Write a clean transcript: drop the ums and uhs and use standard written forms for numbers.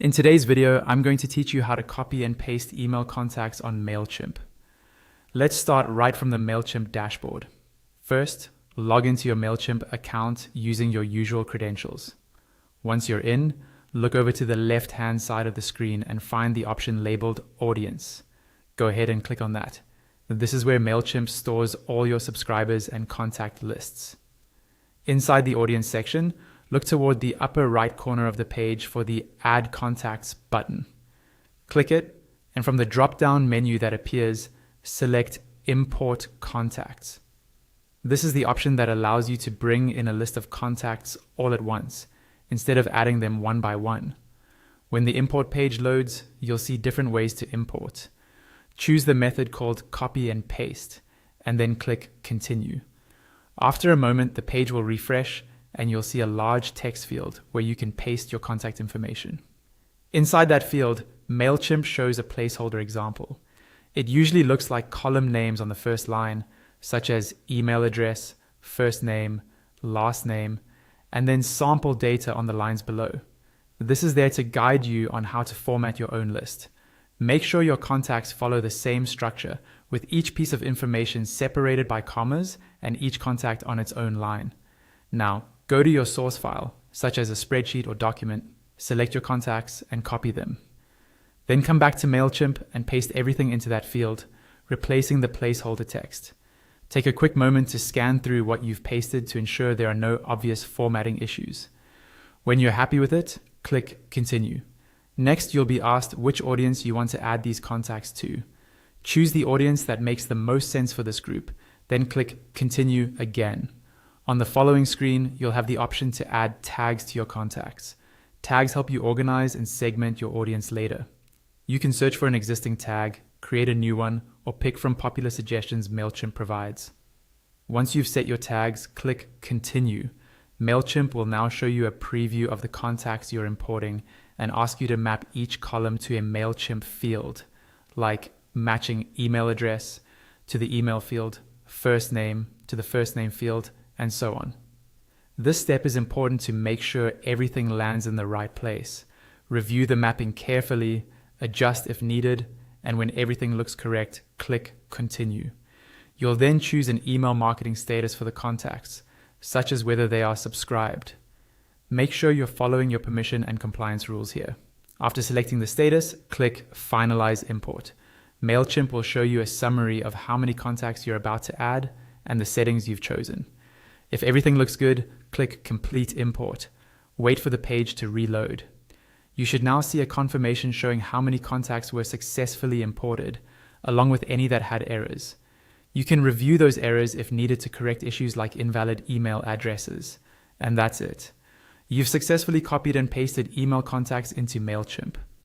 In today's video, I'm going to teach you how to copy and paste email contacts on Mailchimp. Let's start right from the Mailchimp dashboard. First, log into your Mailchimp account using your usual credentials. Once you're in, look over to the left-hand side of the screen and find the option labeled Audience. Go ahead and click on that. This is where Mailchimp stores all your subscribers and contact lists. Inside the Audience section, look toward the upper right corner of the page for the Add Contacts button. Click it, and from the drop-down menu that appears, select Import Contacts. This is the option that allows you to bring in a list of contacts all at once, instead of adding them one by one. When the import page loads, you'll see different ways to import. Choose the method called Copy and Paste, and then click Continue. After a moment, the page will refresh, and you'll see a large text field where you can paste your contact information. Inside that field, Mailchimp shows a placeholder example. It usually looks like column names on the first line, such as email address, first name, last name, and then sample data on the lines below. This is there to guide you on how to format your own list. Make sure your contacts follow the same structure, with each piece of information separated by commas and each contact on its own line. Now, go to your source file, such as a spreadsheet or document, select your contacts and copy them. Then come back to Mailchimp and paste everything into that field, replacing the placeholder text. Take a quick moment to scan through what you've pasted to ensure there are no obvious formatting issues. When you're happy with it, click Continue. Next, you'll be asked which audience you want to add these contacts to. Choose the audience that makes the most sense for this group, then click Continue again. On the following screen, you'll have the option to add tags to your contacts. Tags help you organize and segment your audience later. You can search for an existing tag, create a new one, or pick from popular suggestions Mailchimp provides. Once you've set your tags, click Continue. Mailchimp will now show you a preview of the contacts you're importing and ask you to map each column to a Mailchimp field, like matching email address to the email field, first name to the first name field, and so on. This step is important to make sure everything lands in the right place. Review the mapping carefully, adjust if needed, and when everything looks correct, click Continue. You'll then choose an email marketing status for the contacts, such as whether they are subscribed. Make sure you're following your permission and compliance rules here. After selecting the status, click Finalize Import. Mailchimp will show you a summary of how many contacts you're about to add and the settings you've chosen. If everything looks good, click Complete Import. Wait for the page to reload. You should now see a confirmation showing how many contacts were successfully imported, along with any that had errors. You can review those errors if needed to correct issues like invalid email addresses. And that's it. You've successfully copied and pasted email contacts into Mailchimp.